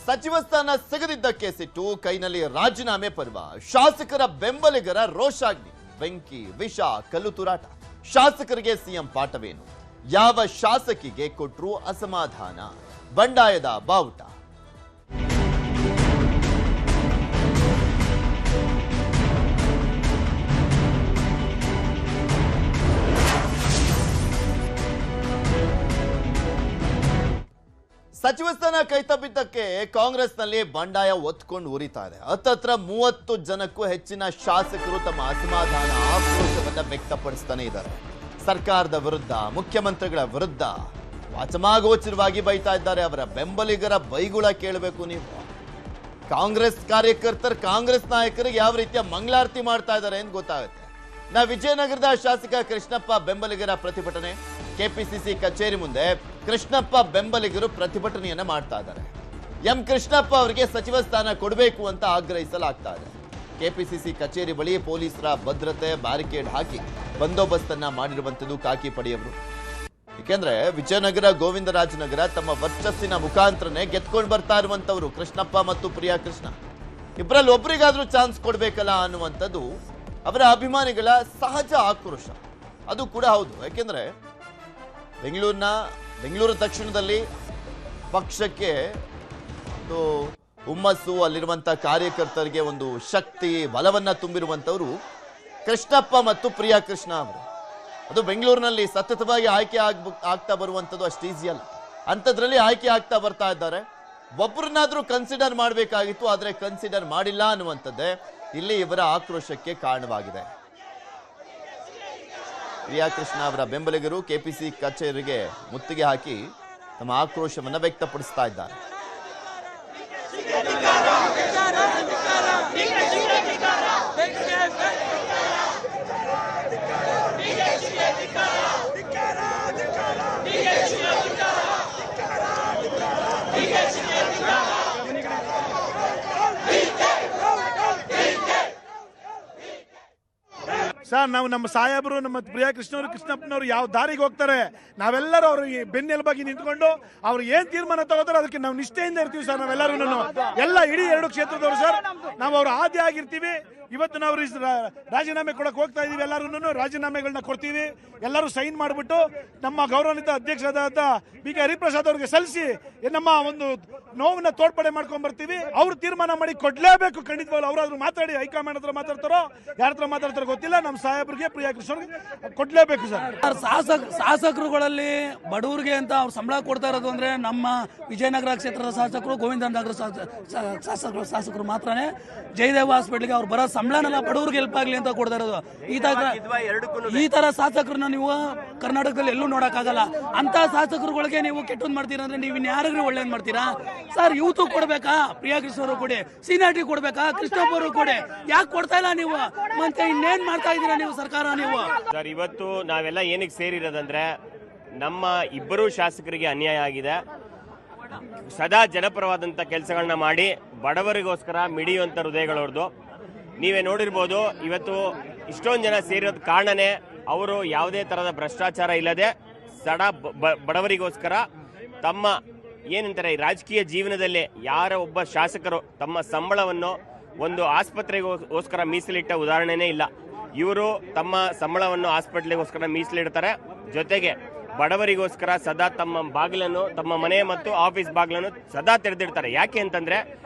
ಸಚಿವ ಸ್ಥಾನ ಸಿಗದಿದ್ದಕ್ಕೆ ಸಿಟ್ಟು, ಕೈನಲ್ಲಿ ರಾಜೀನಾಮೆ ಪರ್ವ. ಶಾಸಕರ ಬೆಂಬಲಿಗರ ರೋಷಾಗ್ನಿ, ಬೆಂಕಿ, ವಿಷ, ಕಲ್ಲು ತೂರಾಟ. ಶಾಸಕರಿಗೆ ಸಿಎಂ ಪಾಠವೇನು? ಯಾವ ಶಾಸಕಿಗೆ ಕೊಟ್ರು ಅಸಮಾಧಾನ? ಬಂಡಾಯದ ಬಾವುಟ. ಸಚಿವ ಸ್ಥಾನ ಕೈತಪ್ಪಿದ್ದಕ್ಕೆ ಕಾಂಗ್ರೆಸ್ನಲ್ಲಿ ಬಂಡಾಯ ಒತ್ಕೊಂಡು ಉರಿತಾ ಇದೆ. ಹತ್ತತ್ರ 30 ಜನಕ್ಕೂ ಹೆಚ್ಚಿನ ಶಾಸಕರು ತಮ್ಮ ಅಸಮಾಧಾನ, ಆಕ್ರೋಶವನ್ನ ವ್ಯಕ್ತಪಡಿಸ್ತಾನೆ ಇದ್ದಾರೆ. ಸರ್ಕಾರದ ವಿರುದ್ಧ, ಮುಖ್ಯಮಂತ್ರಿಗಳ ವಿರುದ್ಧ ವಾಚಮಾಗೋಚರವಾಗಿ ಬೈತಾ ಇದ್ದಾರೆ. ಅವರ ಬೆಂಬಲಿಗರ ಬೈಗುಳ ಕೇಳಬೇಕು ನೀವು. ಕಾಂಗ್ರೆಸ್ ಕಾರ್ಯಕರ್ತರು ಕಾಂಗ್ರೆಸ್ ನಾಯಕರಿಗೆ ಯಾವ ರೀತಿಯ ಮಂಗಳಾರತಿ ಮಾಡ್ತಾ ಇದ್ದಾರೆ ಅಂತ ಗೊತ್ತಾಗುತ್ತೆ. ವಿಜಯನಗರದ ಶಾಸಕ ಕೃಷ್ಣಪ್ಪ ಬೆಂಬಲಿಗರ ಪ್ರತಿಭಟನೆ. ಕೆಪಿಸಿಸಿ ಕಚೇರಿ ಮುಂದೆ ಕೃಷ್ಣಪ್ಪ ಬೆಂಬಲಿಗರು ಪ್ರತಿಭಟನೆಯನ್ನ ಮಾಡ್ತಾ ಇದ್ದಾರೆ. ಎಂ ಕೃಷ್ಣಪ್ಪ ಅವರಿಗೆ ಸಚಿವ ಸ್ಥಾನ ಕೊಡಬೇಕು ಅಂತ ಆಗ್ರಹಿಸಲಾಗ್ತಾ ಇದೆ. ಕೆಪಿಸಿಸಿ ಕಚೇರಿ ಬಳಿ ಪೊಲೀಸರ ಭದ್ರತೆ, ಬ್ಯಾರಿಕೇಡ್ ಹಾಕಿ ಬಂದೋಬಸ್ತನ್ನ ಮಾಡಿರುವಂತದ್ದು ಖಾಕಿ ಪಡೆಯವರು. ಏಕೆಂದ್ರೆ ವಿಜಯನಗರ, ಗೋವಿಂದರಾಜನಗರ ತಮ್ಮ ವರ್ಚಸ್ಸಿನ ಮುಖಾಂತರನೇ ಗೆದ್ಕೊಂಡು ಬರ್ತಾ ಇರುವಂತವ್ರು ಕೃಷ್ಣಪ್ಪ ಮತ್ತು ಪ್ರಿಯಾ ಕೃಷ್ಣ. ಇಬ್ಬರಲ್ಲಿ ಒಬ್ಬರಿಗಾದ್ರೂ ಚಾನ್ಸ್ ಕೊಡ್ಬೇಕಲ್ಲ ಅನ್ನುವಂಥದ್ದು ಅವರ ಅಭಿಮಾನಿಗಳ ಸಹಜ ಆಕ್ರೋಶ. ಅದು ಕೂಡ ಹೌದು. ಯಾಕೆಂದ್ರೆ ಬೆಂಗಳೂರು ದಕ್ಷಿಣದಲ್ಲಿ ಪಕ್ಷಕ್ಕೆ ಒಂದು ಹುಮ್ಮಸ್ಸು, ಅಲ್ಲಿರುವಂತಹ ಕಾರ್ಯಕರ್ತರಿಗೆ ಒಂದು ಶಕ್ತಿ, ಬಲವನ್ನ ತುಂಬಿರುವಂತವರು ಕೃಷ್ಣಪ್ಪ ಮತ್ತು ಪ್ರಿಯಾ ಕೃಷ್ಣ ಅವರು. ಅದು ಬೆಂಗಳೂರಿನಲ್ಲಿ ಸತತವಾಗಿ ಆಯ್ಕೆ ಆಗ್ತಾ ಬರುವಂಥದ್ದು ಅಷ್ಟು ಈಸಿ ಅಲ್ಲ. ಅಂಥದ್ರಲ್ಲಿ ಆಯ್ಕೆ ಆಗ್ತಾ ಬರ್ತಾ ಇದ್ದಾರೆ. ಒಬ್ಬರನ್ನಾದ್ರೂ ಕನ್ಸಿಡರ್ ಮಾಡಬೇಕಾಗಿತ್ತು, ಆದರೆ ಕನ್ಸಿಡರ್ ಮಾಡಿಲ್ಲ ಅನ್ನುವಂಥದ್ದೇ ಇಲ್ಲಿ ಇವರ ಆಕ್ರೋಶಕ್ಕೆ ಕಾರಣವಾಗಿದೆ. ಪ್ರಿಯಾ ಕೃಷ್ಣ ಅವರ ಬೆಂಬಲಿಗರು ಕೆಪಿಸಿ ಕಚೇರಿಗೆ ಮುತ್ತಿಗೆ ಹಾಕಿ ತಮ್ಮ ಆಕ್ರೋಶವನ್ನು ವ್ಯಕ್ತಪಡಿಸ್ತಾ ಇದ್ದಾರೆ. ಸರ್, ನಾವು ನಮ್ಮ ಸಾಹೇಬರು, ನಮ್ಮ ಪ್ರಿಯಾ ಕೃಷ್ಣವರು, ಕೃಷ್ಣಪ್ಪನವರು ಯಾವ ದಾರಿಗೆ ಹೋಗ್ತಾರೆ, ನಾವೆಲ್ಲರೂ ಅವ್ರ ಬೆನ್ನೆಲುಬಾಗಿ ನಿಂತ್ಕೊಂಡು ಅವ್ರು ಏನ್ ತೀರ್ಮಾನ ತಗೋತಾರೆ ಅದಕ್ಕೆ ನಾವು ನಿಷ್ಠೆಯಿಂದ ಇರ್ತೀವಿ ಸರ್. ನಾವೆಲ್ಲರೂ ಎಲ್ಲ ಇಡೀ 2 ಕ್ಷೇತ್ರದವರು ಸರ್. ನಾವು ಅವ್ರ ಆದಿ ಆಗಿರ್ತೀವಿ. ಇವತ್ತು ನಾವು ರಾಜೀನಾಮೆ ಕೊಡಕ್ಕೆ ಹೋಗ್ತಾ ಇದೀವಿ. ಎಲ್ಲರೂ ರಾಜೀನಾಮೆಗಳನ್ನ ಕೊಡ್ತೀವಿ. ಎಲ್ಲರೂ ಸೈನ್ ಮಾಡಿಬಿಟ್ಟು ನಮ್ಮ ಗೌರವಾನ್ವಿತ ಅಧ್ಯಕ್ಷರಾದ ಬಿ ಕೆ ಹರಿಪ್ರಸಾದ್ ಅವರಿಗೆ ಸಲ್ಲಿಸಿ ನಮ್ಮ ಒಂದು ನೋವನ್ನ ತೋರ್ಪಡೆ ಮಾಡ್ಕೊಂಡ್ ಬರ್ತೀವಿ. ಅವ್ರು ತೀರ್ಮಾನ ಮಾಡಿ ಕೊಡ್ಲೇಬೇಕು. ಖಂಡಿತವಾಗ್ಲು ಅವರಾದ್ರೂ ಮಾತಾಡಿ, ಹೈಕಮಾಂಡ್ ಹತ್ರ ಮಾತಾಡ್ತಾರೋ ಯಾರ ಹತ್ರ ಮಾತಾಡ್ತಾರೋ ಗೊತ್ತಿಲ್ಲ. ನಮ್ಮ ಸಾಹೇಬ್ರಿಗೆ, ಪ್ರಿಯಾ ಕೃಷ್ಣವ್ರಿಗೆ ಕೊಡ್ಲೇಬೇಕು ಸರ್. ಶಾಸಕರುಗಳಲ್ಲಿ ಬಡವರಿಗೆ ಅಂತ ಅವ್ರು ಸಂಬಳ ಕೊಡ್ತಾ ಇರೋದು ಅಂದ್ರೆ ನಮ್ಮ ವಿಜಯನಗರ ಕ್ಷೇತ್ರದ ಶಾಸಕರು, ಗೋವಿಂದನಗರ ಶಾಸಕರು ಮಾತ್ರನೇ. ಜಯದೇವ ಹಾಸ್ಪಿಟ್ಲಿಗೆ ಅವ್ರು ಬರೋ ಸಂಬಳನೆಲ್ಲ ಬಡವರಿಗೆ ಹೆಲ್ಪ್ ಆಗ್ಲಿ ಅಂತ ಕೊಡ್ತಾ ಇರೋದು. ಈ ತರ ಶಾಸಕರನ್ನ ನೀವು ಕರ್ನಾಟಕದಲ್ಲಿ ಎಲ್ಲೂ ನೋಡಕ್ಕಾಗಲ್ಲ. ಅಂತ ಶಾಸಕರುಗಳಿಗೆ ನೀವು ಕೆಟ್ಟದ್ ಮಾಡ್ತೀರಾ ಅಂದ್ರೆ ನೀವು ಇನ್ಯಾರಿಗೂ ಒಳ್ಳೇದ್ ಮಾಡ್ತೀರಾ ಸರ್? ಯೂತ್ ಕೊಡ್ಬೇಕಾ? ಪ್ರಿಯಾ ಕೃಷ್ಣ ಅವರು ಕೊಡಿ. ಸೀನಿಯಾರಿಟಿ ಕೊಡ್ಬೇಕಾ? ಕೃಷ್ಣಪ್ಪ ಅವರು ಕೊಡಿ. ಯಾಕೆ ಕೊಡ್ತಾ ಇಲ್ಲ ನೀವು? ಮತ್ತೆ ಇನ್ನೇನ್ ಮಾಡ್ತಾ ಇದ್ದೀರಾ ನೀವು ಸರ್ಕಾರ? ನೀವು ಸರ್, ಇವತ್ತು ನಾವೆಲ್ಲ ಏನಕ್ಕೆ ಸೇರಿರೋದಂದ್ರೆ ನಮ್ಮ ಇಬ್ಬರು ಶಾಸಕರಿಗೆ ಅನ್ಯಾಯ ಆಗಿದೆ. ಸದಾ ಜನಪರವಾದಂಥ ಕೆಲಸಗಳನ್ನ ಮಾಡಿ ಬಡವರಿಗೋಸ್ಕರ ಮಿಡಿಯುವಂಥ ಹೃದಯಗಳವ್ರದ್ದು. ನೀವೇ ನೋಡಿರ್ಬೋದು, ಇವತ್ತು ಇಷ್ಟೊಂದು ಜನ ಸೇರಿರೋದ್ ಕಾರಣನೇ ಅವರು ಯಾವುದೇ ಥರದ ಭ್ರಷ್ಟಾಚಾರ ಇಲ್ಲದೆ ಸದಾ ಬಡವರಿಗೋಸ್ಕರ ತಮ್ಮ ಏನಂತಾರೆ ರಾಜಕೀಯ ಜೀವನದಲ್ಲಿ ಯಾರ ಒಬ್ಬ ಶಾಸಕರು ತಮ್ಮ ಸಂಬಳವನ್ನು ಒಂದು ಆಸ್ಪತ್ರೆಗೋಸ್ಕರ ಮೀಸಲಿಟ್ಟ ಉದಾಹರಣೆನೇ ಇಲ್ಲ. ಇವರು ತಮ್ಮ ಸಂಬಳವನ್ನು ಹಾಸ್ಪಿಟ್ಲಿಗೋಸ್ಕರ ಮೀಸಲಿಡ್ತಾರೆ. ಜೊತೆಗೆ ಬಡವರಿಗೋಸ್ಕರ ಸದಾ ತಮ್ಮ ಬಾಗಿಲನ್ನು, ತಮ್ಮ ಮನೆ ಮತ್ತು ಆಫೀಸ್ ಬಾಗಿಲನ್ನು ಸದಾ ತೆರೆದಿಡ್ತಾರೆ. ಯಾಕೆ ಅಂತಂದ್ರೆ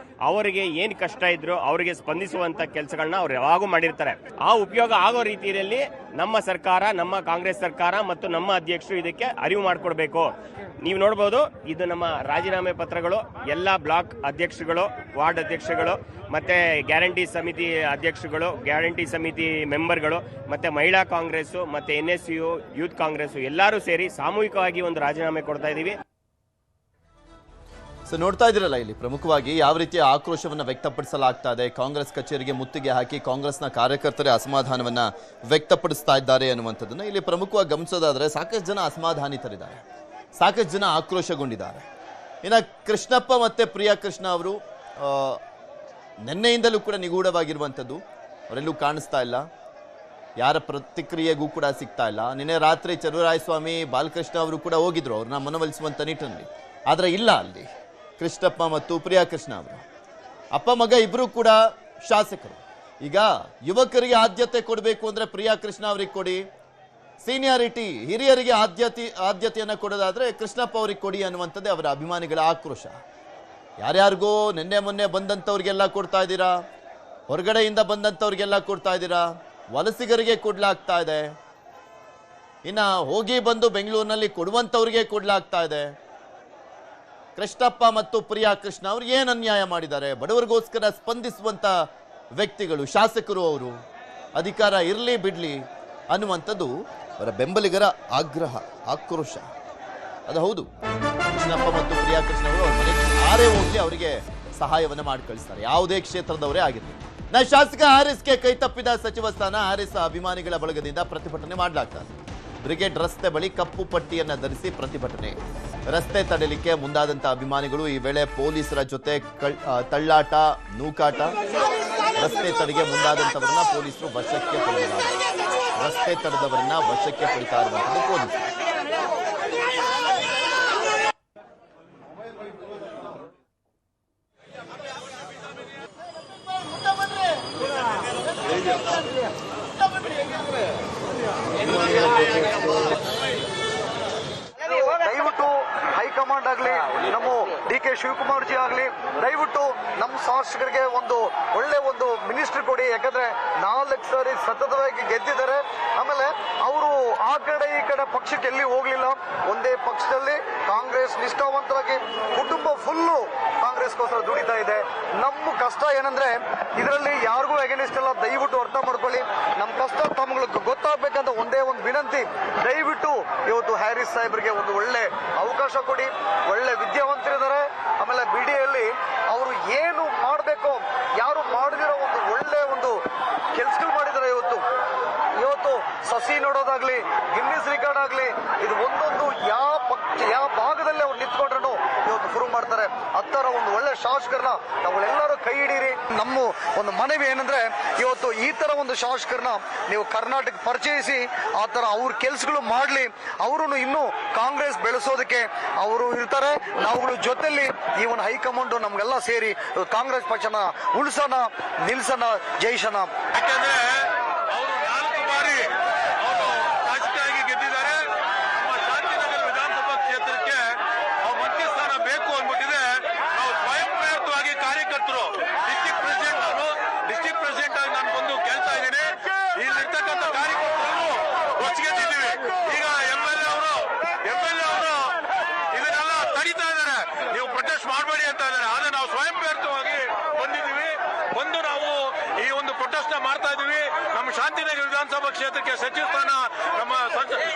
ಅವರಿಗೆ ಏನು ಕಷ್ಟ ಇದ್ರು ಅವರಿಗೆ ಸ್ಪಂದಿಸುವಂತ ಕೆಲಸಗಳನ್ನ ಅವ್ರು ಯಾವಾಗೂ ಮಾಡಿರ್ತಾರೆ. ಆ ಉಪಯೋಗ ಆಗೋ ರೀತಿಯಲ್ಲಿ ನಮ್ಮ ಸರ್ಕಾರ, ನಮ್ಮ ಕಾಂಗ್ರೆಸ್ ಸರ್ಕಾರ ಮತ್ತು ನಮ್ಮ ಅಧ್ಯಕ್ಷರು ಇದಕ್ಕೆ ಅರಿವು ಮಾಡಿಕೊಡ್ಬೇಕು. ನೀವು ನೋಡ್ಬೋದು, ಇದು ನಮ್ಮ ರಾಜೀನಾಮೆ ಪತ್ರಗಳು. ಎಲ್ಲ ಬ್ಲಾಕ್ ಅಧ್ಯಕ್ಷರುಗಳು, ವಾರ್ಡ್ ಅಧ್ಯಕ್ಷರುಗಳು, ಮತ್ತೆ ಗ್ಯಾರಂಟಿ ಸಮಿತಿ ಅಧ್ಯಕ್ಷರುಗಳು, ಗ್ಯಾರಂಟಿ ಸಮಿತಿ ಮೆಂಬರ್ಗಳು, ಮತ್ತೆ ಮಹಿಳಾ ಕಾಂಗ್ರೆಸ್, ಮತ್ತೆ NSU, ಯೂತ್ ಕಾಂಗ್ರೆಸ್ ಎಲ್ಲರೂ ಸೇರಿ ಸಾಮೂಹಿಕವಾಗಿ ಒಂದು ರಾಜೀನಾಮೆ ಕೊಡ್ತಾ ಇದೀವಿ. ಸೊ ನೋಡ್ತಾ ಇದ್ದೀರಲ್ಲ, ಇಲ್ಲಿ ಪ್ರಮುಖವಾಗಿ ಯಾವ ರೀತಿಯ ಆಕ್ರೋಶವನ್ನ ವ್ಯಕ್ತಪಡಿಸಲಾಗ್ತಾ ಇದೆ. ಕಾಂಗ್ರೆಸ್ ಕಚೇರಿಗೆ ಮುತ್ತಿಗೆ ಹಾಕಿ ಕಾಂಗ್ರೆಸ್ನ ಕಾರ್ಯಕರ್ತರೇ ಅಸಮಾಧಾನವನ್ನ ವ್ಯಕ್ತಪಡಿಸ್ತಾ ಇದ್ದಾರೆ ಅನ್ನುವಂಥದ್ದನ್ನ ಇಲ್ಲಿ ಪ್ರಮುಖವಾಗಿ ಗಮನಿಸೋದಾದ್ರೆ ಸಾಕಷ್ಟು ಜನ ಅಸಮಾಧಾನಿತರಿದ್ದಾರೆ, ಸಾಕಷ್ಟು ಜನ ಆಕ್ರೋಶಗೊಂಡಿದ್ದಾರೆ. ಇನ್ನು ಕೃಷ್ಣಪ್ಪ ಮತ್ತೆ ಪ್ರಿಯಾ ಕೃಷ್ಣ ಅವರು ನಿನ್ನೆಯಿಂದಲೂ ಕೂಡ ನಿಗೂಢವಾಗಿರುವಂಥದ್ದು, ಅವರೆಲ್ಲೂ ಕಾಣಿಸ್ತಾ ಇಲ್ಲ. ಯಾರ ಪ್ರತಿಕ್ರಿಯೆಗೂ ಕೂಡ ಸಿಗ್ತಾ ಇಲ್ಲ. ನಿನ್ನೆ ರಾತ್ರಿ ಚಲುವರಾಯಸ್ವಾಮಿ, ಬಾಲಕೃಷ್ಣ ಅವರು ಕೂಡ ಹೋಗಿದ್ರು ಅವ್ರನ್ನ ಮನವೊಲಿಸುವಂತ ನಿಟ್ಟಿನಲ್ಲಿ. ಆದರೆ ಇಲ್ಲ, ಅಲ್ಲಿ ಕೃಷ್ಣಪ್ಪ ಮತ್ತು ಪ್ರಿಯಾ ಕೃಷ್ಣ ಅವರು. ಅಪ್ಪ ಮಗ ಇಬ್ರು ಕೂಡ ಶಾಸಕರು. ಈಗ ಯುವಕರಿಗೆ ಆದ್ಯತೆ ಕೊಡಬೇಕು ಅಂದ್ರೆ ಪ್ರಿಯಾ ಕೃಷ್ಣ ಅವರಿಗೆ ಕೊಡಿ, ಸೀನಿಯಾರಿಟಿ ಹಿರಿಯರಿಗೆ ಆದ್ಯತೆಯನ್ನು ಕೊಡೋದಾದ್ರೆ ಕೃಷ್ಣಪ್ಪ ಅವ್ರಿಗೆ ಕೊಡಿ ಅನ್ನುವಂಥದ್ದೇ ಅವರ ಅಭಿಮಾನಿಗಳ ಆಕ್ರೋಶ. ಯಾರ್ಯಾರಿಗೋ ನಿನ್ನೆ ಮೊನ್ನೆ ಬಂದಂಥವ್ರಿಗೆಲ್ಲ ಕೊಡ್ತಾ ಇದ್ದೀರಾ, ಹೊರಗಡೆಯಿಂದ ಬಂದಂಥವ್ರಿಗೆಲ್ಲ ಕೊಡ್ತಾ ಇದ್ದೀರಾ, ವಲಸಿಗರಿಗೆ ಕೊಡ್ಲಾಗ್ತಾ ಇದೆ, ಇನ್ನ ಹೋಗಿ ಬಂದು ಬೆಂಗಳೂರಿನಲ್ಲಿ ಕೊಡುವಂಥವ್ರಿಗೆ ಕೊಡ್ಲಾಗ್ತಾ ಇದೆ. ಕೃಷ್ಣಪ್ಪ ಮತ್ತು ಪ್ರಿಯಾ ಕೃಷ್ಣ ಅವ್ರು ಏನು ಅನ್ಯಾಯ ಮಾಡಿದ್ದಾರೆ? ಬಡವರಿಗೋಸ್ಕರ ಸ್ಪಂದಿಸುವಂತ ವ್ಯಕ್ತಿಗಳು, ಶಾಸಕರು. ಅವರು ಅಧಿಕಾರ ಇರಲಿ ಬಿಡ್ಲಿ ಅನ್ನುವಂಥದ್ದು ಅವರ ಬೆಂಬಲಿಗರ ಆಗ್ರಹ, ಆಕ್ರೋಶ. ಅದು ಹೌದು, ಕೃಷ್ಣಪ್ಪ ಮತ್ತು ಪ್ರಿಯಾ ಕೃಷ್ಣ ಅವರು ಅವ್ರ ಮನೆಗೆ ಯಾರೇ ಹೋಗ್ಲಿ ಅವರಿಗೆ ಸಹಾಯವನ್ನು ಮಾಡಿ ಕಳಿಸ್ತಾರೆ, ಯಾವುದೇ ಕ್ಷೇತ್ರದವರೇ ಆಗಿರಲಿ. ಶಾಸಕ ಹಾರಿಸ್ಗೆ ಕೈ ತಪ್ಪಿದ ಸಚಿವ ಸ್ಥಾನ. ಹಾರಿಸ್ ಅಭಿಮಾನಿಗಳ ಬಳಗದಿಂದ ಪ್ರತಿಭಟನೆ ಮಾಡಲಾಗ್ತದೆ. ಬ್ರಿಗೇಡ್ ರಸ್ತೆ ಬಳಿ ಕಪ್ಪು ಪಟ್ಟಿಯನ್ನ ಧರಿಸಿ ಪ್ರತಿಭಟನೆ. ರಸ್ತೆ ತಡೆಯಲಿಕ್ಕೆ ಮುಂದಾದಂತ ಅಭಿಮಾನಿಗಳು ಈ ವೇಳೆ ಪೊಲೀಸರ ಜೊತೆ ತಳ್ಳಾಟ, ನೂಕಾಟ. ರಸ್ತೆ ತಡೆಗೆ ಮುಂದಾದಂತವರನ್ನ ಪೊಲೀಸರು ವಶಕ್ಕೆ ಪಡೆದಿದ್ದಾರೆ. ರಸ್ತೆ ತಡೆದವರನ್ನ ವಶಕ್ಕೆ ಪಡಿತಾ ಇರುವಂತಹ ಪೊಲೀಸರು. ದಯವಿಟ್ಟು ಹೈಕಮಾಂಡ್ ಆಗಲಿ, ನಮ್ಮ DK ಶಿವಕುಮಾರ್ ಜಿ ಆಗಲಿ, ದಯವಿಟ್ಟು ನಮ್ಮ ಶಾಸಕರಿಗೆ ಒಂದು ಒಳ್ಳೆ ಒಂದು ಮಿನಿಸ್ಟ್ರಿ ಕೊಡಿ. ಯಾಕಂದ್ರೆ 4 ಸಾರಿ ಸತತವಾಗಿ ಗೆದ್ದಿದ್ದಾರೆ. ಆಮೇಲೆ ಅವರು ಆ ಕಡೆ ಈ ಕಡೆ ಪಕ್ಷಕ್ಕೆ ಎಲ್ಲಿ ಹೋಗ್ಲಿಲ್ಲ, ಒಂದೇ ಪಕ್ಷದಲ್ಲಿ ಕಾಂಗ್ರೆಸ್ ನಿಷ್ಠಾವಂತರಾಗಿ ಕುಟುಂಬ ಫುಲ್ಲು ಕಾಂಗ್ರೆಸ್ಗೋಸ್ಕರ ದುಡಿತಾ ಇದೆ. ನಮ್ಮ ಕಷ್ಟ ಏನಂದ್ರೆ ಇದರಲ್ಲಿ ಯಾರಿಗೂ ಅಗೇನಿಸ್ಟ್ ಇಲ್ಲ, ದಯವಿಟ್ಟು ಅರ್ಥ ಮಾಡ್ಕೊಳ್ಳಿ. ನಮ್ಮ ಕಷ್ಟ ತಮ್ಗಳಿಗೆ ಗೊತ್ತಾಗಬೇಕಂತ ಒಂದೇ ಒಂದು ವಿನಂತಿ, ದಯವಿಟ್ಟು ಇವತ್ತು ಹ್ಯಾರಿಸ್ ಸಾಹೇಬ್ರಿಗೆ ಒಂದು ಒಳ್ಳೆ ಅವಕಾಶ ಕೊಡಿ. ಒಳ್ಳೆ ವಿದ್ಯಾವಂತರಿದ್ದಾರೆ. ಆಮೇಲೆ BDಯಲ್ಲಿ ಅವರು ಏನು ಮಾಡಬೇಕು, ಯಾರು ಮಾಡದಿರೋ ಒಂದು ಒಳ್ಳೆ ಒಂದು ಕೆಲಸಗಳು ಮಾಡಿದ್ದಾರೆ. ಇವತ್ತು ಸಸಿ ನೋಡೋದಾಗ್ಲಿ, ಗಿನ್ನಿಸ್ ರೆಕಾರ್ಡ್ ಆಗ್ಲಿ, ಇದು ಒಂದೊಂದು ಯಾವ ಭಾಗದಲ್ಲಿ ಅವ್ರು ನಿಂತ್ಕೊಂಡ್ರು ಇವತ್ತು ಪ್ರೂವ್ ಮಾಡ್ತಾರೆ. ಹತ್ತರ ಒಂದು ಒಳ್ಳೆ ಶಾಸಕರನ್ನ ನಾವೆಲ್ಲರೂ ಕೈ ಹಿಡೀರಿ. ನಮ್ಮ ಒಂದು ಮನವಿ ಏನಂದ್ರೆ ಇವತ್ತು ಈ ತರ ಒಂದು ಶಾಸಕರನ್ನ ನೀವು ಕರ್ನಾಟಕ ಪರಿಚಯಿಸಿ, ಆ ತರ ಅವ್ರ ಕೆಲಸಗಳು ಮಾಡ್ಲಿ. ಅವರು ಇನ್ನೂ ಕಾಂಗ್ರೆಸ್ ಬೆಳೆಸೋದಕ್ಕೆ ಅವರು ಇರ್ತಾರೆ. ನಾವುಗಳು ಜೊತೆಲಿ ಈ ಒಂದು ಹೈಕಮಾಂಡ್ ನಮ್ಗೆಲ್ಲ ಸೇರಿ ಕಾಂಗ್ರೆಸ್ ಪಕ್ಷನ ಉಳಿಸೋಣ, ನಿಲ್ಸೋಣ, ಜಯಿಸೋಣ. ಯಾಕಂದ್ರೆ ಅವರು 4 ಬಾರಿ ಅವರು ಶಾಸಕರಾಗಿ ಗೆದ್ದಿದ್ದಾರೆ. ನಮ್ಮ ಶಾಂತಿನಗರ ವಿಧಾನಸಭಾ ಕ್ಷೇತ್ರಕ್ಕೆ ಅವ್ರ ಮಂತ್ರಿ ಸ್ಥಾನ ಬೇಕು ಅಂದ್ಬಿಟ್ಟಿದೆ. ನಾವು ಸ್ವಯಂ ಪ್ರೇರಿತವಾಗಿ ಕಾರ್ಯಕರ್ತರು, ಡಿಸ್ಟ್ರಿಕ್ಟ್ ಪ್ರೆಸಿಡೆಂಟ್ ಆಗಿ ನಾನು ಬಂದು ಕೇಳ್ತಾ ಇದ್ದೀನಿ. ಇಲ್ಲಿರ್ತಕ್ಕಂಥ ಕಾರ್ಯಕರ್ತರು ಹೊಚ್ಗೆದ್ದಿದ್ದೀವಿ. ಈಗ MLA ಅವರು ಇದನ್ನೆಲ್ಲ ತಡೀತಾ ಇದ್ದಾರೆ, ನೀವು ಪ್ರೊಟೆಸ್ಟ್ ಮಾಡಬೇಡಿ ಅಂತ ಇದ್ದಾರೆ. ಆದ್ರೆ ನಾವು ಸ್ವಯಂ ಪ್ರೇರಿತವಾಗಿ ಬಂದಿದ್ದೀವಿ. ಬಂದು ನಾವು ಈ ಒಂದು ಪ್ರೊಟೆಸ್ಟ್ ಮಾಡ್ತಾ ಇದೀವಿ. ನಮ್ಮ ಶಾಂತಿನಗರ ವಿಧಾನಸಭಾ ಕ್ಷೇತ್ರಕ್ಕೆ ಸಚಿವ ಸ್ಥಾನ ನಮ್ಮ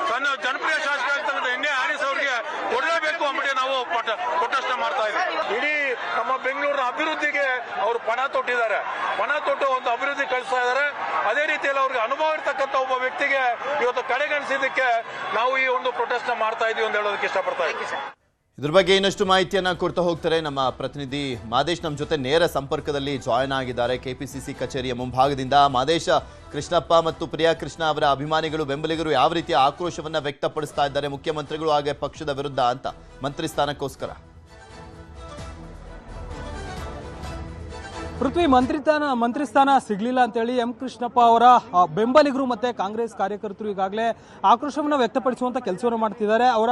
ಸಣ್ಣ ಜನಪ್ರಿಯ ಶಾಸಕ NA ಹಾರಿಸ್ ಅವರಿಗೆ ಕೊಡಲೇಬೇಕು ಅಂದ್ಬಿಟ್ಟು ನಾವು ಪ್ರೊಟೆಸ್ಟ್ ಮಾಡ್ತಾ ಇದ್ದೀವಿ. ಇಡೀ ನಮ್ಮ ಬೆಂಗಳೂರಿನ ಅಭಿವೃದ್ಧಿಗೆ ಅವರು ಪಣ ತೊಟ್ಟು ಒಂದು ಅಭಿವೃದ್ಧಿ ಕಳಿಸ್ತಾ ಇದ್ದಾರೆ. ಅದೇ ರೀತಿಯಲ್ಲಿ ಅವ್ರಿಗೆ ಅನುಭವ ಇರ್ತಕ್ಕಂಥ ಒಬ್ಬ ವ್ಯಕ್ತಿಗೆ ಇವತ್ತು ಕಡೆಗಣಿಸಿದ್ದಕ್ಕೆ ನಾವು ಈ ಒಂದು ಪ್ರೊಟೆಸ್ಟ್ ಮಾಡ್ತಾ ಇದೀವಿ ಅಂತ ಹೇಳೋದಕ್ಕೆ ಇಷ್ಟಪಡ್ತಾ ಇದ್ದೀನಿ. ಇದ್ರ ಬಗ್ಗೆ ಇನ್ನಷ್ಟು ಮಾಹಿತಿಯನ್ನ ಕೊಡ್ತಾ ಹೋಗ್ತಾರೆ ನಮ್ಮ ಪ್ರತಿನಿಧಿ ಮಾದೇಶ್. ನಮ್ಮ ಜೊತೆ ನೇರ ಸಂಪರ್ಕದಲ್ಲಿ ಜಾಯ್ನ್ ಆಗಿದ್ದಾರೆ KPCC ಕಚೇರಿಯ ಮುಂಭಾಗದಿಂದ. ಮಾದೇಶ, ಕೃಷ್ಣಪ್ಪ ಮತ್ತು ಪ್ರಿಯಾ ಕೃಷ್ಣ ಅವರ ಅಭಿಮಾನಿಗಳು, ಬೆಂಬಲಿಗರು ಯಾವ ರೀತಿಯ ಆಕ್ರೋಶವನ್ನ ವ್ಯಕ್ತಪಡಿಸ್ತಾ ಇದ್ದಾರೆ ಮುಖ್ಯಮಂತ್ರಿಗಳು ಹಾಗೆ ಪಕ್ಷದ ವಿರುದ್ಧ ಅಂತ ಮಂತ್ರಿ ಸ್ಥಾನಕ್ಕೋಸ್ಕರ? ಪೃಥ್ವಿ, ಮಂತ್ರಿ ಸ್ಥಾನ ಸಿಗ್ಲಿಲ್ಲ ಅಂತೇಳಿ ಕೃಷ್ಣಪ್ಪ ಅವರ ಬೆಂಬಲಿಗರು ಮತ್ತೆ ಕಾಂಗ್ರೆಸ್ ಕಾರ್ಯಕರ್ತರು ಈಗಾಗಲೇ ಆಕ್ರೋಶವನ್ನು ವ್ಯಕ್ತಪಡಿಸುವಂತ ಕೆಲಸವನ್ನು ಮಾಡ್ತಿದ್ದಾರೆ. ಅವರ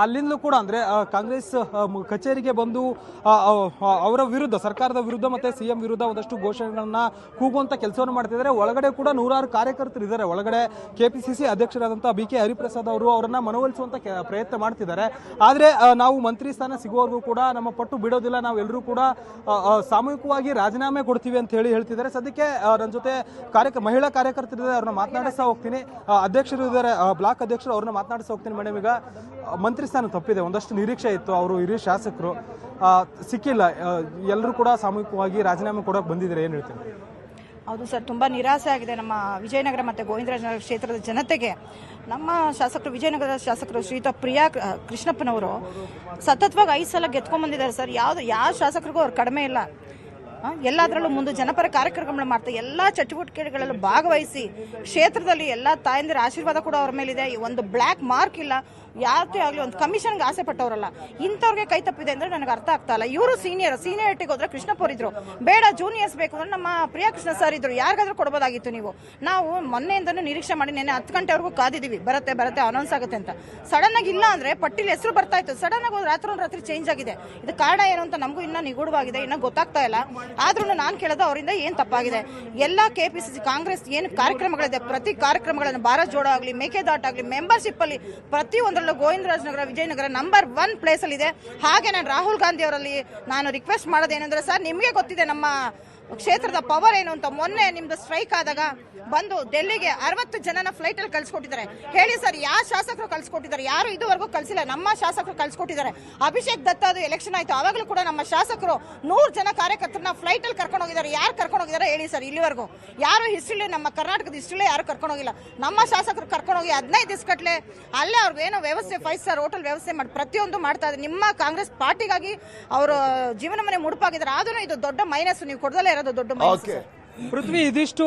ಅಲ್ಲಿಂದಲೂ ಕೂಡ ಅಂದ್ರೆ ಕಾಂಗ್ರೆಸ್ ಕಚೇರಿಗೆ ಬಂದು ಅವರ ವಿರುದ್ಧ, ಸರ್ಕಾರದ ವಿರುದ್ಧ ಮತ್ತೆ CM ವಿರುದ್ಧ ಒಂದಷ್ಟು ಘೋಷಣೆಗಳನ್ನ ಕೂಗುವಂತ ಕೆಲಸವನ್ನು ಮಾಡ್ತಿದ್ದಾರೆ. ಒಳಗಡೆ ಕೂಡ 100 ಕಾರ್ಯಕರ್ತರು ಇದ್ದಾರೆ. ಒಳಗಡೆ KPCC ಅಧ್ಯಕ್ಷರಾದಂತಹ BK ಹರಿಪ್ರಸಾದ್ ಅವರು ಅವರನ್ನ ಮನವೊಲಿಸುವಂತ ಪ್ರಯತ್ನ ಮಾಡ್ತಿದ್ದಾರೆ. ಆದ್ರೆ ನಾವು ಮಂತ್ರಿ ಸ್ಥಾನ ಸಿಗುವವರೆಗೂ ಕೂಡ ನಮ್ಮ ಪಟ್ಟು ಬಿಡೋದಿಲ್ಲ, ನಾವೆಲ್ಲರೂ ಕೂಡ ಸಾಮೂಹಿಕವಾಗಿ ರಾಜೀನಾಮೆ ಕೊಡ್ತೀವಿ ಅಂತ ಹೇಳ್ತಿದ್ದಾರೆ. ಸದ್ಯಕ್ಕೆ ನನ್ನ ಜೊತೆ ಮಹಿಳಾ ಕಾರ್ಯಕರ್ತರಿದ್ದಾರೆ, ಅವ್ರನ್ನ ಮಾತನಾಡಿಸ್ತಾ ಹೋಗ್ತೀನಿ. ಅಧ್ಯಕ್ಷರು ಇದ್ದಾರೆ, ಬ್ಲಾಕ್ ಅಧ್ಯಕ್ಷರು, ಅವ್ರನ್ನ ಮಾತನಾಡಿಸ್ತಾ ಹೋಗ್ತೀನಿ. ಮೇಡಮ್, ಈಗ ಮಂತ್ರಿ ಸ್ಥಾನ ತಪ್ಪಿದೆ, ಒಂದಷ್ಟು ನಿರೀಕ್ಷೆ ಇತ್ತು, ಅವರು ಹಿರಿಯ ಶಾಸಕರು ಸಿಕ್ಕಿಲ್ಲ, ಎಲ್ಲರೂ ಕೂಡ ಸಾಮೂಹಿಕವಾಗಿ ರಾಜೀನಾಮೆ ಕೊಡೋಕೆ ಬಂದಿದ್ದಾರೆ, ಏನು ಹೇಳ್ತೀನಿ? ಹೌದು ಸರ್, ತುಂಬ ನಿರಾಸೆ ಆಗಿದೆ ನಮ್ಮ ವಿಜಯನಗರ ಮತ್ತು ಗೋವಿಂದರಾಜನಗರ ಕ್ಷೇತ್ರದ ಜನತೆಗೆ. ನಮ್ಮ ಶಾಸಕರು, ವಿಜಯನಗರದ ಶಾಸಕರು ಶ್ರೀಯುತ ಪ್ರಿಯಾ ಕೃಷ್ಣಪ್ಪನವರು ಸತತವಾಗಿ 5 ಸಲ ಗೆದ್ಕೊಂಡ್ಬಂದಿದ್ದಾರೆ ಸರ್. ಯಾವ ಶಾಸಕರಿಗೂ ಅವ್ರು ಕಡಿಮೆ ಇಲ್ಲ. ಎಲ್ಲದರಲ್ಲೂ ಮುಂದೆ ಜನಪರ ಕಾರ್ಯಕ್ರಮಗಳು ಮಾಡ್ತಾರೆ, ಎಲ್ಲ ಚಟುವಟಿಕೆಗಳಲ್ಲೂ ಭಾಗವಹಿಸಿ ಕ್ಷೇತ್ರದಲ್ಲಿ ಎಲ್ಲ ತಾಯಂದಿರ ಆಶೀರ್ವಾದ ಕೂಡ ಅವ್ರ ಮೇಲಿದೆ. ಒಂದು ಬ್ಲ್ಯಾಕ್ ಮಾರ್ಕ್ ಇಲ್ಲ, ಯಾವತ್ತೇ ಆಗಲಿ ಒಂದು ಕಮಿಷನ್ಗೆ ಆಸೆ ಪಟ್ಟವರಲ್ಲ. ಇಂಥವ್ರಿಗೆ ಕೈ ತಪ್ಪಿದೆ ಅಂದ್ರೆ ನನಗೆ ಅರ್ಥ ಆಗ್ತಾ ಇಲ್ಲ. ಇವರು ಸೀನಿಯರಿಟಿಗೆ ಹೋದ್ರೆ ಕೃಷ್ಣಪ್ಪ ಅವ್ರು ಇದ್ರು, ಬೇಡ ಜೂನಿಯರ್ಸ್ ಬೇಕು ಅಂದ್ರೆ ನಮ್ಮ ಪ್ರಿಯಾಕೃಷ್ಣ ಸರ್ ಇದ್ರು, ಯಾರಿಗಾದ್ರೂ ಕೊಡ್ಬೋದಾಗಿತ್ತು. ನೀವು ನಾವು ಮೊನ್ನೆಯಿಂದನೂ ನಿರೀಕ್ಷೆ ಮಾಡಿ ನೆನ್ನೆ 10 ಗಂಟೆವರೆಗೂ ಕಾದಿದ್ದೀವಿ, ಬರುತ್ತೆ ಅನೌನ್ಸ್ ಆಗುತ್ತೆ ಅಂತ. ಸಡನ್ ಆಗಿ ಇಲ್ಲ ಅಂದ್ರೆ ಪಟ್ಟಿಲಿ ಹೆಸರು ಬರ್ತಾ ಇತ್ತು, ಸಡನ್ ಆಗಿ ರಾತ್ರಿ ಚೇಂಜ್ ಆಗಿದೆ. ಇದು ಕಾರಣ ಏನು ಅಂತ ನಮಗೂ ಇನ್ನೂ ನಿಗೂಢವಾಗಿದೆ, ಇನ್ನೂ ಗೊತ್ತಾಗ್ತಾ ಇಲ್ಲ. ಆದ್ರೂ ನಾನು ಕೇಳೋದು ಅವರಿಂದ ಏನ್ ತಪ್ಪಾಗಿದೆ. ಎಲ್ಲ KPCC ಕಾಂಗ್ರೆಸ್ ಏನು ಕಾರ್ಯಕ್ರಮಗಳಿದೆ, ಪ್ರತಿ ಕಾರ್ಯಕ್ರಮಗಳನ್ನು ಭಾರತ್ ಜೋಡೋ ಆಗಲಿ, ಮೇಕೆದಾಟ ಆಗಲಿ, ಮೆಂಬರ್ಶಿಪ್ ಅಲ್ಲಿ ಪ್ರತಿ ಒಂದರಲ್ಲೂ ಗೋವಿಂದರಾಜನಗರ ವಿಜಯನಗರ ನಂಬರ್ 1 ಪ್ಲೇಸ್ ಅಲ್ಲಿ ಇದೆ. ಹಾಗೆ ನಾನು ರಾಹುಲ್ ಗಾಂಧಿ ಅವರಲ್ಲಿ ನಾನು ರಿಕ್ವೆಸ್ಟ್ ಮಾಡೋದೇನೆಂದ್ರೆ, ಸರ್ ನಿಮಗೆ ಗೊತ್ತಿದೆ ನಮ್ಮ ಕ್ಷೇತ್ರದ ಪವರ್ ಏನು ಅಂತ. ಮೊನ್ನೆ ನಿಮ್ದು ಸ್ಟ್ರೈಕ್ ಆದಾಗ ಬಂದು ಡೆಲ್ಲಿಗೆ 60 ಜನನ ಫ್ಲೈಟ್ ಅಲ್ಲಿ ಕಳ್ಸಿಕೊಟ್ಟಿದ್ದಾರೆ. ಹೇಳಿ ಸರ್, ಯಾವ ಶಾಸಕರು ಕಳ್ಸಿಕೊಟ್ಟಿದ್ದಾರೆ? ಯಾರು ಇದುವರೆಗೂ ಕಳ್ಸಿಲ್ಲ. ನಮ್ಮ ಶಾಸಕರು ಕಳ್ಸಿಕೊಟ್ಟಿದ್ದಾರೆ. ಅಭಿಷೇಕ್ ದತ್ತ ಅದು ಎಲೆಕ್ಷನ್ ಆಯ್ತು, ಅವಾಗಲೂ ಕೂಡ ನಮ್ಮ ಶಾಸಕರು 100 ಜನ ಕಾರ್ಯಕರ್ತರನ್ನ ಫ್ಲೈಟ್ ಅಲ್ಲಿ ಕರ್ಕೊಂಡು ಹೋಗಿದ್ದಾರೆ. ಯಾರು ಕರ್ಕೊಂಡು ಹೋಗಿದ್ದಾರೆ ಹೇಳಿ ಸರ್? ಇಲ್ಲಿವರೆಗೂ ಯಾರು ಹಿಸ್ಟ್ರಿಲಿ, ನಮ್ಮ ಕರ್ನಾಟಕದ ಹಿಸ್ಟ್ರಿಲೇ ಯಾರು ಕರ್ಕೊಂಡು ಹೋಗಿಲ್ಲ. ನಮ್ಮ ಶಾಸಕರು ಕರ್ಕೊಂಡು ಹೋಗಿ 15 ದಿವಸ ಕಟ್ಲೆ ಅಲ್ಲೇ ಅವ್ರಿಗೆ ಏನೋ ವ್ಯವಸ್ಥೆ 5 ಸ್ಟಾರ್ ಹೋಟೆಲ್ ವ್ಯವಸ್ಥೆ ಮಾಡಿ ಪ್ರತಿಯೊಂದು ಮಾಡ್ತಾ ಇದ್ದಾರೆ. ನಿಮ್ಮ ಕಾಂಗ್ರೆಸ್ ಪಾರ್ಟಿಗಾಗಿ ಅವರು ಜೀವನ ಮನೆ ಮುಡುಪಾಗಿದ್ದಾರೆ. ಆದ್ರೂ ಇದು ದೊಡ್ಡ ಮೈನಸ್, ನೀವು ಕೊಡದಲ್ಲೇ ಇರೋದು ದೊಡ್ಡ ಮೈನಸ್. ಪೃಥ್ವಿ, ಇದಿಷ್ಟು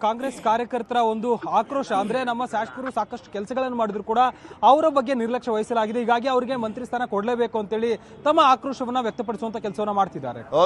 ಕಾಂಗ್ರೆಸ್ ಕಾರ್ಯಕರ್ತರ ಒಂದು ಆಕ್ರೋಶ. ಅಂದ್ರೆ ನಮ್ಮ ಶಾಸಕರು ಸಾಕಷ್ಟು ಕೆಲಸಗಳನ್ನು ಮಾಡಿದ್ರು ಕೂಡ ಅವರ ಬಗ್ಗೆ ನಿರ್ಲಕ್ಷ್ಯ ವಹಿಸಲಾಗಿದೆ. ಹೀಗಾಗಿ ಅವರಿಗೆ ಮಂತ್ರಿ ಸ್ಥಾನ ಕೊಡಲೇಬೇಕು ಅಂತೇಳಿ ತಮ್ಮ ಆಕ್ರೋಶವನ್ನ ವ್ಯಕ್ತಪಡಿಸುವಂತ ಕೆಲಸವನ್ನ ಮಾಡ್ತಿದ್ದಾರೆ.